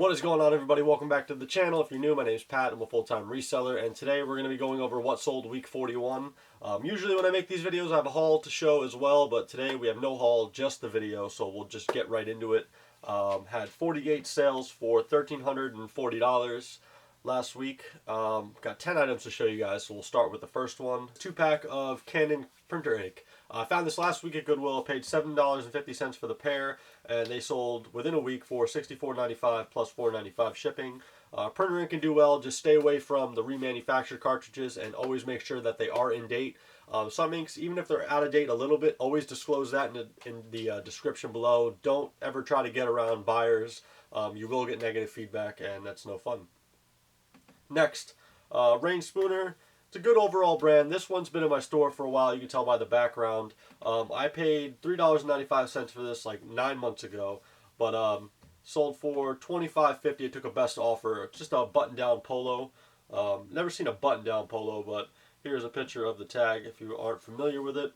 What is going on, everybody? Welcome back to the channel. If you're new, my name is Pat. I'm a full-time reseller, and today we're going to be going over what sold week 41. Usually when I make these videos, I have a haul to show as well, but today we have no haul, just the video, so we'll just get right into it. Had 48 sales for $1,340 last week. Got 10 items to show you guys, so we'll start with the first one. 2-pack of Canon Printer Ink. I found this last week at Goodwill. Paid $7.50 for the pair, and they sold within a week for $64.95 plus $4.95 shipping. Printer ink can do well. Just stay away from the remanufactured cartridges and always make sure that they are in date. Some inks, even if they're out of date a little bit, always disclose that in the description below. Don't ever try to get around buyers. You will get negative feedback, and that's no fun. Next, Rain Spooner. It's a good overall brand. This one's been in my store for a while. You can tell by the background. I paid $3.95 for this like 9 months ago, but sold for $25.50. It took a best offer. Just a button-down polo. Never seen a button-down polo, but here's a picture of the tag if you aren't familiar with it.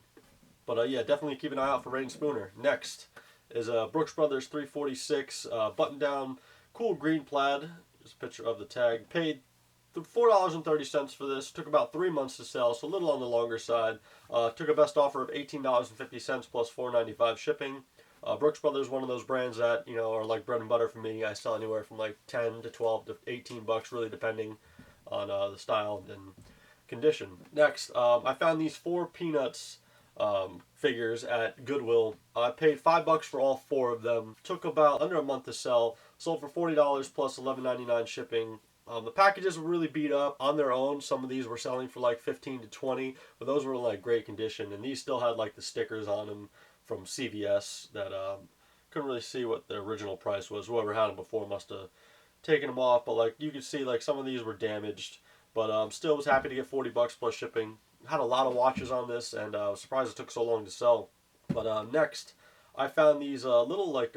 But yeah, definitely keep an eye out for Rain Spooner. Next is a Brooks Brothers 346 button-down cool green plaid. Here's a picture of the tag. Paid $4.30 for this. Took about 3 months to sell, so a little on the longer side. Took a best offer of $18.50 plus $4.95 shipping. Brooks Brothers, one of those brands that, you know, are like bread and butter for me. I sell anywhere from like 10 to 12 to 18 bucks, really depending on the style and condition. Next, I found these 4 Peanuts figures at Goodwill. I paid $5 for all 4 of them. Took about under a month to sell. Sold for $40 plus $11.99 shipping. The packages were really beat up on their own. Some of these were selling for like 15 to 20, but those were in like great condition, and these still had like the stickers on them from CVS that couldn't really see what the original price was. Whoever had them before must have taken them off, but like you could see like some of these were damaged, but still was happy to get $40 plus shipping. Had a lot of watches on this, and I was surprised it took so long to sell. But next, I found these little like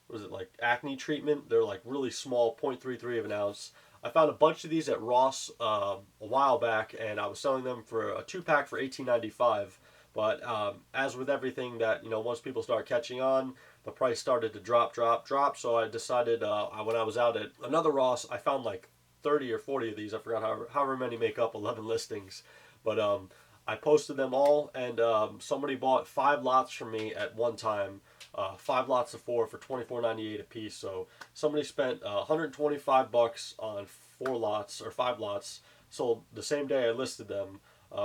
what is it, like Acne Treatment. They're like really small, 0.33 of an ounce. I found a bunch of these at Ross a while back, and I was selling them for a 2-pack for $18.95. But as with everything that, you know, once people start catching on, the price started to drop. So I decided when I was out at another Ross, I found like 30 or 40 of these. I forgot however many make up 11 listings. But I posted them all, and somebody bought 5 lots from me at one time. 5 lots of 4 for $24.98 a piece. So somebody spent $125 on 4 lots or 5 lots. Sold the same day I listed them,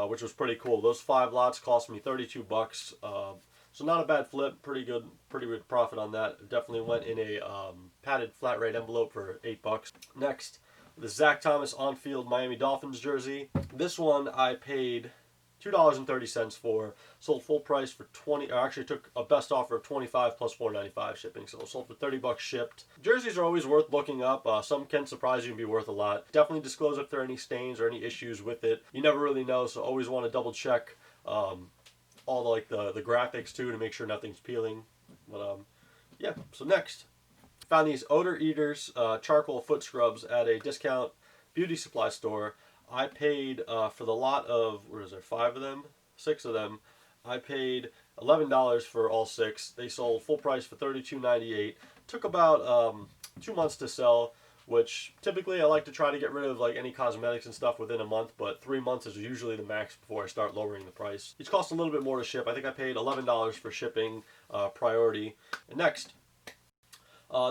which was pretty cool. Those 5 lots cost me $32. So not a bad flip. Pretty good profit on that. Definitely went in a padded flat rate envelope for $8. Next, the Zach Thomas on-field Miami Dolphins jersey. This one I paid $2.30 for. Sold full price for 20. I actually took a best offer of 25 plus $4.95 shipping, so sold for $30 shipped. Jerseys are always worth looking up. Some can surprise you and be worth a lot. Definitely disclose if there are any stains or any issues with it. You never really know, so always want to double check all the graphics too to make sure nothing's peeling. But yeah. So next, found these Odor Eaters charcoal foot scrubs at a discount beauty supply store. I paid for the lot of, 6 of them. I paid $11 for all 6. They sold full price for $32.98. Took about 2 months to sell, which typically I like to try to get rid of like any cosmetics and stuff within a month, but 3 months is usually the max before I start lowering the price. Each costs a little bit more to ship. I think I paid $11 for shipping priority. And next,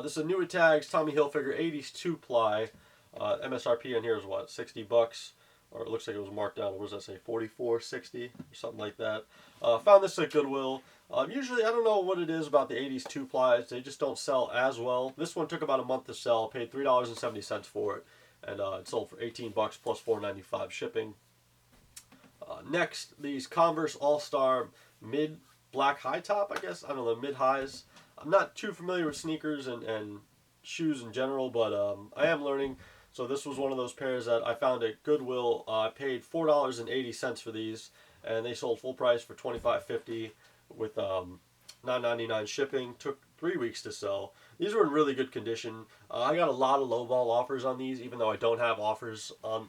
this is a Newer Tags Tommy Hilfiger 80s 2-ply. MSRP on here is what, $60, or it looks like it was marked down. What does that say, $44.60 or something like that. Found this at Goodwill. Usually I don't know what it is about the 80s 2-plies. They just don't sell as well. This one took about a month to sell. Paid $3.70 for it, and it sold for $18 plus $4.95 shipping. Next, these Converse All Star mid black high top. I guess, I don't know, mid highs. I'm not too familiar with sneakers and shoes in general, but I am learning. So this was one of those pairs that I found at Goodwill. I paid $4.80 for these, and they sold full price for $25.50 with $9.99 shipping. Took 3 weeks to sell. These were in really good condition. I got a lot of lowball offers on these, even though I don't have offers on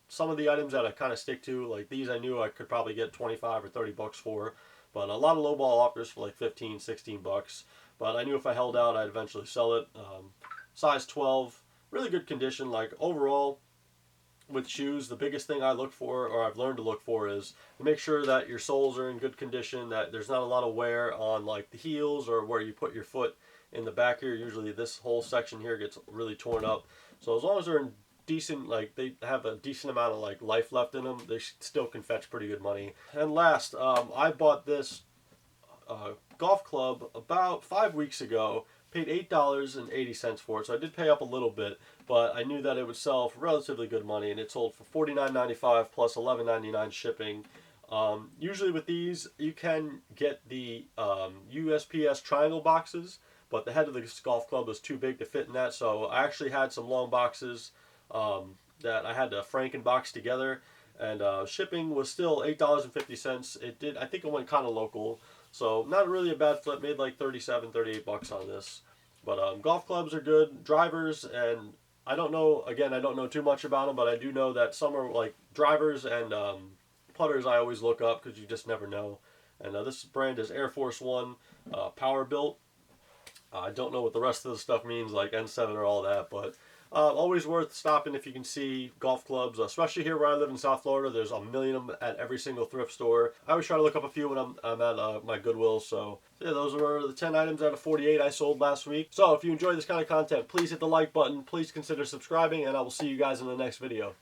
some of the items that I kind of stick to. Like these, I knew I could probably get 25 or $30 for, but a lot of lowball offers for like 15, $16. But I knew if I held out, I'd eventually sell it. size 12, really good condition. Like overall, with shoes, the biggest thing I look for, or I've learned to look for, is to make sure that your soles are in good condition, that there's not a lot of wear on like the heels or where you put your foot in the back here. Usually this whole section here gets really torn up. So as long as they're in decent, like they have a decent amount of like life left in them, they still can fetch pretty good money. And last, I bought this golf club about 5 weeks ago. Paid $8.80 for it, so I did pay up a little bit, but I knew that it would sell for relatively good money, and it sold for $49.95 plus $11.99 shipping. Usually with these, you can get the USPS triangle boxes, but the head of this golf club was too big to fit in that, so I actually had some long boxes that I had to Franken box together, and shipping was still $8.50. It did, I think it went kind of local. So not really a bad flip, made like 37, 38 bucks on this. But golf clubs are good, drivers, and I don't know, again, I don't know too much about them, but I do know that some are like drivers and putters I always look up because you just never know. And this brand is Air Force One Power Built. I don't know what the rest of the stuff means, like N7 or all that, but always worth stopping if you can see golf clubs, especially here where I live in South Florida. There's a million of them at every single thrift store. I always try to look up a few when I'm at my Goodwill. So yeah, those were the 10 items out of 48 I sold last week. So if you enjoy this kind of content, please hit the like button. Please consider subscribing, and I will see you guys in the next video.